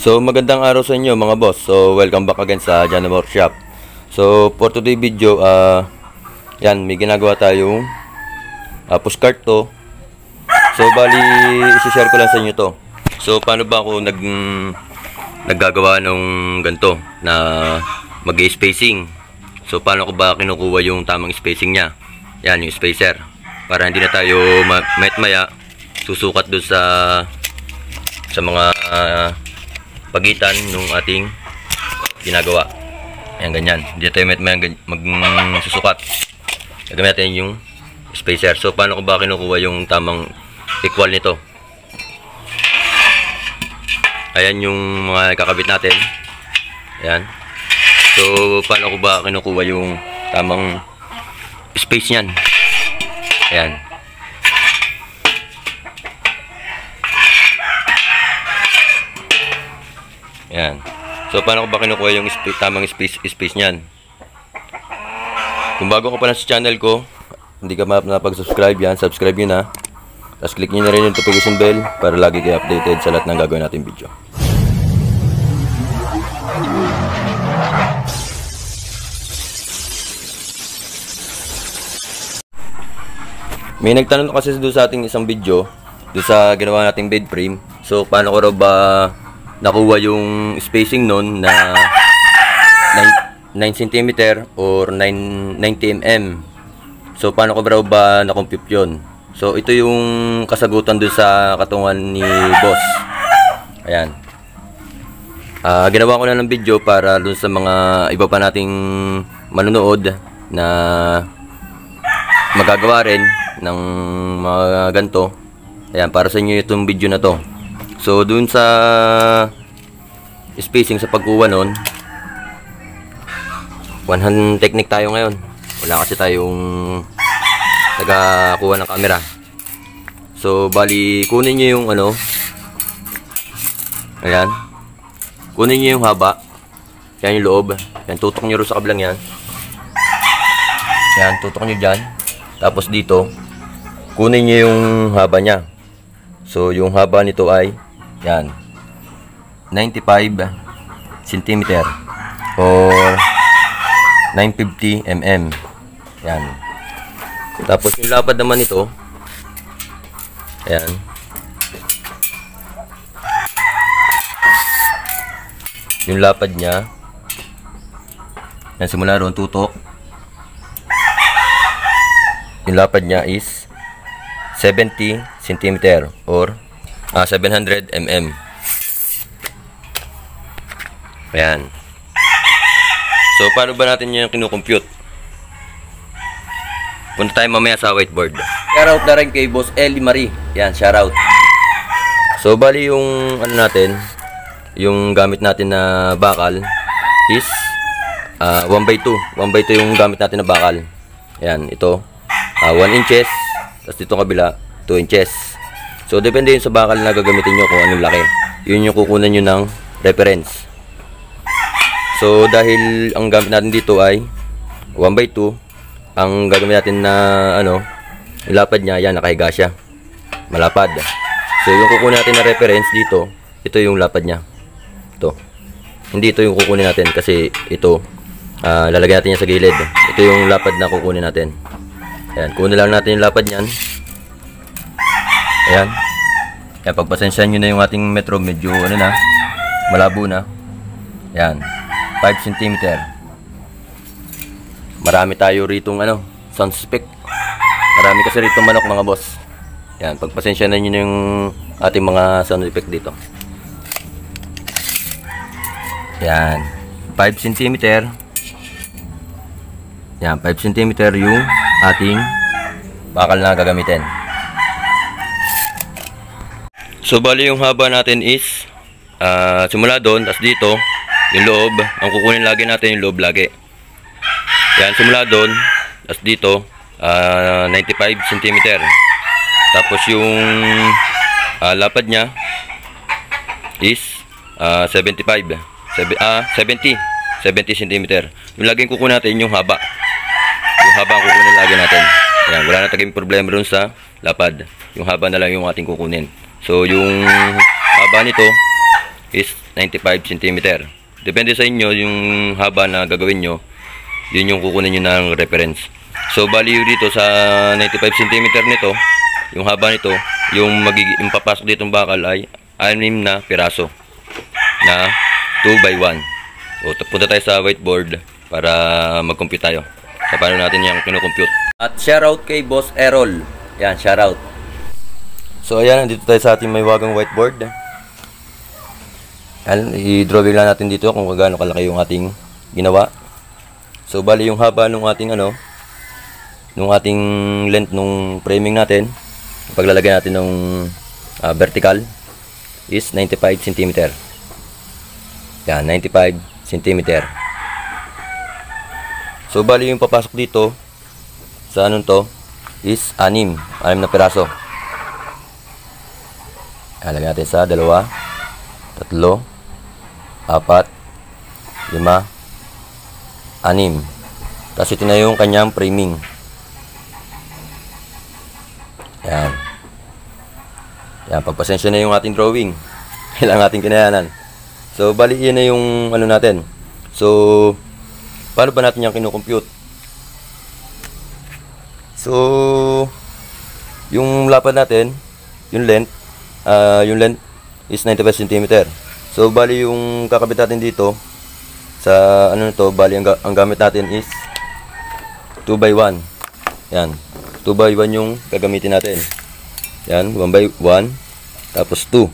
So magandang araw sa inyo mga boss. So welcome back again sa Jano Workshop. So for today video, yan, may ginagawa tayong push cart to. So bali, isi-share ko lang sa inyo to. So paano ba ako naggagawa ng ganito na mag-spacing. So paano ko ba kinukuha yung tamang spacing niya? Yan, yung spacer. Para hindi na tayo maya susukat doon sa mga pagitan ng ating ginagawa. Ayan, ganyan. Hindi tayo magsusukat. Gagamit natin yung spacer. So, paano ko ba kinukuha yung tamang equal nito? Ayan yung mga kakabit natin. Ayan. So, paano ko ba kinukuha yung tamang space niyan? Ayan. Ayan. So, paano ko ba kinukuha yung tamang space niyan? Kung bago ka pa na sa channel ko, hindi ka napag-subscribe yan, subscribe nyo na. Tapos click nyo na rin yung notification bell para lagi kayo updated sa lahat ng gagawin natin video. May nagtanong kasi doon sa ating isang video, doon sa ginawa nating bed frame. So, paano ko raw ba nakuha yung spacing nun na 9 cm or 90 mm. So paano ko ba na-compute yun? So ito yung kasagutan dun sa katungan ni boss. Ayan. Ginawa ko na ng video para dun sa mga iba pa nating manonood na magagawa rin ng mga ganito. Ayan, para sa inyo itong video na to. So, dun sa spacing sa pagkuha nun, one hand technique tayo ngayon. Wala kasi tayong nagakuha ng camera. So, bali, kunin nyo yung ano. Ayan. Kunin nyo yung haba. Yan yung loob. Yan, tutok nyo rin sa kablang yan. Yan, tutok nyo dyan. Tapos dito, kunin nyo yung haba nya. So, yung haba nito ay yan, 95 cm or 950 mm. Yan. Tapos yung lapad naman ito, ayan, yung lapad niya, yan, simula roon tutok. Yung lapad niya is 70 cm or 700 mm. Ayan. So, paano ba natin yung kinukompute? Punta tayo mamaya sa whiteboard. Shoutout na rin kay Boss Eli Marie. Yan, shoutout. So, bali yung ano natin, yung gamit natin na bakal is 1/2. 1/2 yung gamit natin na bakal. Ayan, ito 1 inches. Tapos dito kabila 2 inches. So, depende yun sa bakal na gagamitin nyo kung anong laki. Yun yung kukunan nyo ng reference. So, dahil ang gamit natin dito ay 1/2, ang gagamit natin na ano, yung lapad niya, yan, nakahiga siya. Malapad. So, yung kukunin natin na reference dito, ito yung lapad niya. Ito. Hindi ito yung kukunin natin kasi ito, lalagyan natin yan sa gilid. Ito yung lapad na kukunin natin. Ayan, kunin lang natin yung lapad niyan. Ayan. Ayan, pagpasensyahan nyo na yung ating metro, medyo ano na, malabo na. Ayan, 5 cm. Marami tayo ritong ano, sound spec. Marami kasi ritong manok mga boss. Ayan, pagpasensyahan nyo na yung ating mga sound effect dito. Ayan, 5 cm. Ayan, 5 cm yung ating bakal na gagamitin. So, bali yung haba natin is simula doon, tapos dito yung loob, ang kukunin lagi natin yung loob lagi. Yan, simula doon, tapos dito 95 cm. Tapos yung lapad nya is 70 cm. Yung laging kukunin natin yung haba. Yung haba ang kukunin lagi natin. Yan, wala na tayong problema ron sa lapad. Yung haba na lang yung ating kukunin. So, yung haba nito is 95 cm. Depende sa inyo yung haba na gagawin nyo, yun yung kukunin nyo ng reference. So bali dito sa 95 cm nito, yung haba nito, yung papasok ditong bakal ay 6 na piraso na 2x1. So punta tayo sa whiteboard para mag-compute tayo sa paano natin yung kinukompute. At shoutout kay Boss Errol. Yan, shoutout. So ayan, nandito tayo sa ating may wagang whiteboard. Ayan, i-drawing lang natin dito kung gaano kalaki yung ating ginawa. So bali yung haba nung ating nung ating length nung framing natin, paglalagay natin ng vertical is 95 cm. Yan, 95 cm. So bali yung papasok dito sa to is 6 na piraso. Lagyan natin sa 2, 3, 4, 5, 6. Tapos ito na yung kanyang framing. Yan. Yan, pagpasensya na yung ating drawing. Kailangan ating kinayanan. So, bali yun na yung natin. So, paano ba natin yung kinukompute? So, yung lapad natin, yung length is 95 cm. So, bali yung kakabit natin dito sa bali ang gamit natin is 2x1. Yan. 2x1 yung gagamitin natin. Yan, 1x1 tapos 2.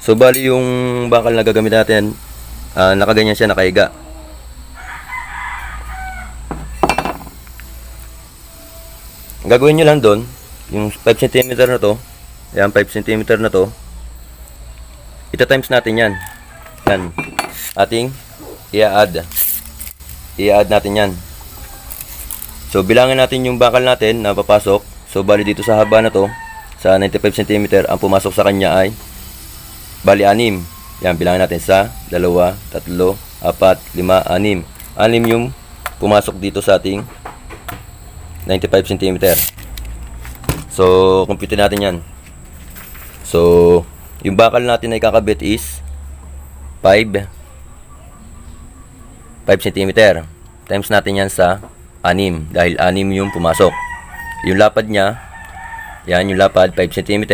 So, bali yung bakal na gagamit natin, nakaganyan siya, nakahiga. Ang gagawin nyo lang doon, yung 5 cm na to, yan, 5 cm na to, ita-times natin yan. Yan, ating i-add natin yan. So bilangin natin yung bakal natin na papasok. So bali dito sa haba na to, sa 95 cm, ang pumasok sa kanya ay bali 6. Yan, bilangin natin sa 2, 3, 4, 5, 6. 6 yung pumasok dito sa ating 95 cm. So compute natin yan. So yung bakal natin ay kakabit is 5 cm. Times natin yan sa 6 dahil 6 yung pumasok. Yung lapad niya, yan yung lapad 5 cm.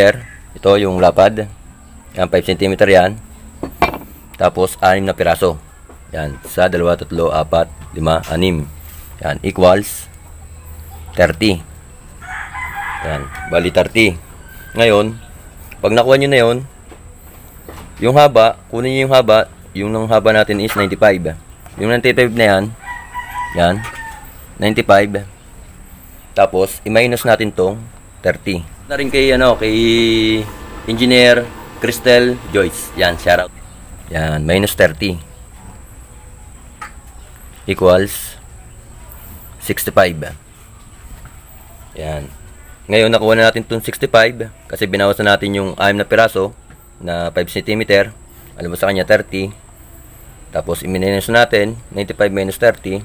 Ito yung lapad. Yan 5 cm yan. Tapos 6 na piraso. Yan sa 2, 3, 4, 5, 6. Yan equals 30. Yan, bali 30. Ngayon, pag nakuha nyo na yun, yung haba, kunin nyo yung haba, yung haba natin is 95. Yung 95 na yan, yan, 95. Tapos, i-minus natin tong 30. Na rin kay, kay Engineer Cristel Joyce. Yan, shoutout. Yan, minus 30. Equals 65. Yan. Ngayon, nakuha na natin itong 65 kasi binawasan natin yung 6 na piraso na 5 cm. Alam mo sa kanya, 30. Tapos, i-minus natin, 95 minus 30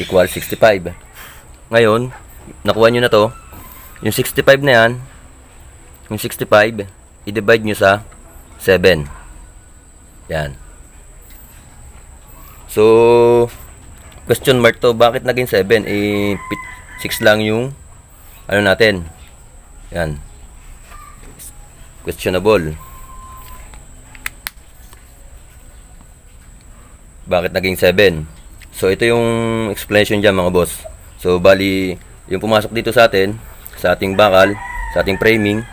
equals 65. Ngayon, nakuha nyo na to. Yung 65 na yan, yung 65, i-divide nyo sa 7. Yan. So, question mark to, bakit naging 7? 6 lang yung natin. Yan. Questionable. Bakit naging 7? So, ito yung explanation dyan mga boss. So, bali, yung pumasok dito sa atin, sa ating bakal, sa ating framing,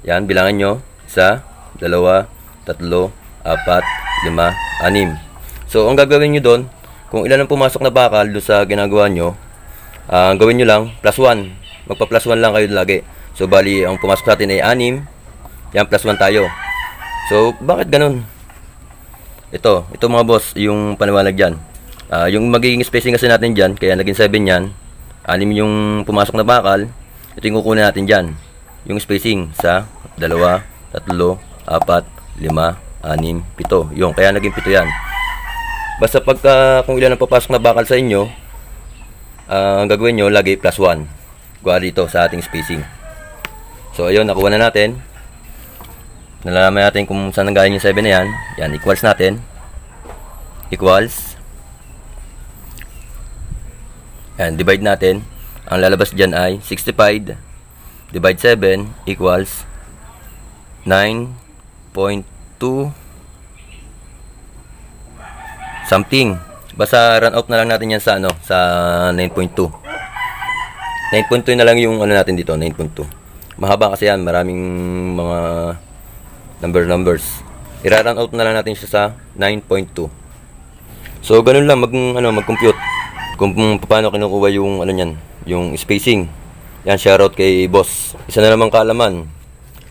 yan, bilangan nyo, 1, 2, 3, 4, 5, 6. So, ang gagawin nyo doon, kung ilan ang pumasok na bakal doon sa ginagawa nyo, gawin nyo lang, plus 1. Magpa plus 1 lang kayo lagi. So, bali, ang pumasok sa atin ay 6. Yan, plus 1 tayo. So, bakit ganun? Ito mga boss, yung paniwalag dyan. Yung magiging spacing kasi natin dyan, kaya naging 7 yan. 6 yung pumasok na bakal. Ito yung kukunin natin dyan. Yung spacing sa 2, 3, 4, 5, 6, 7. Yung, kaya naging 7 yan. Basta pagka kung ilan ang papasok na bakal sa inyo, ang gagawin nyo, lagi plus 1. Gawa dito sa ating spacing. So, ayun, nakuha na natin. Nalalaman natin kung saan nanggaling yung 7 na yan. Yan, equals natin. Equals. Yan, divide natin. Ang lalabas dyan ay 65 divide 7 equals 9.2 something. Basta run out na lang natin yan sa sa 9.2. 9.2 na lang yung natin dito, 9.2. Mahaba kasi yan, maraming mga numbers. I-run out na lang natin siya sa 9.2. So ganun lang mag-compute kung paano kinukuha yung niyan, yung spacing. Yan, shoutout kay boss. Isa na namang kaalaman.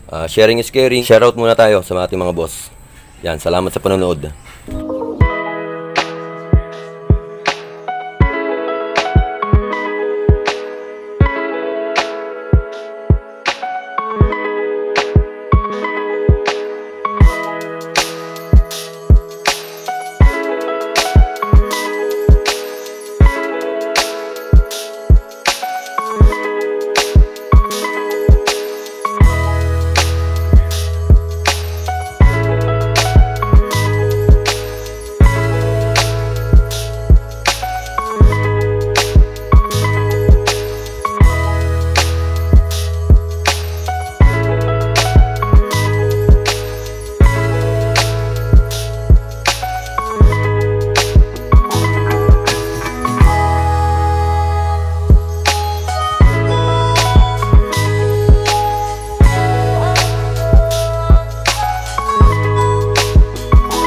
Sharing is caring. Shoutout muna tayo sa ating mga boss. Yan, salamat sa panonood.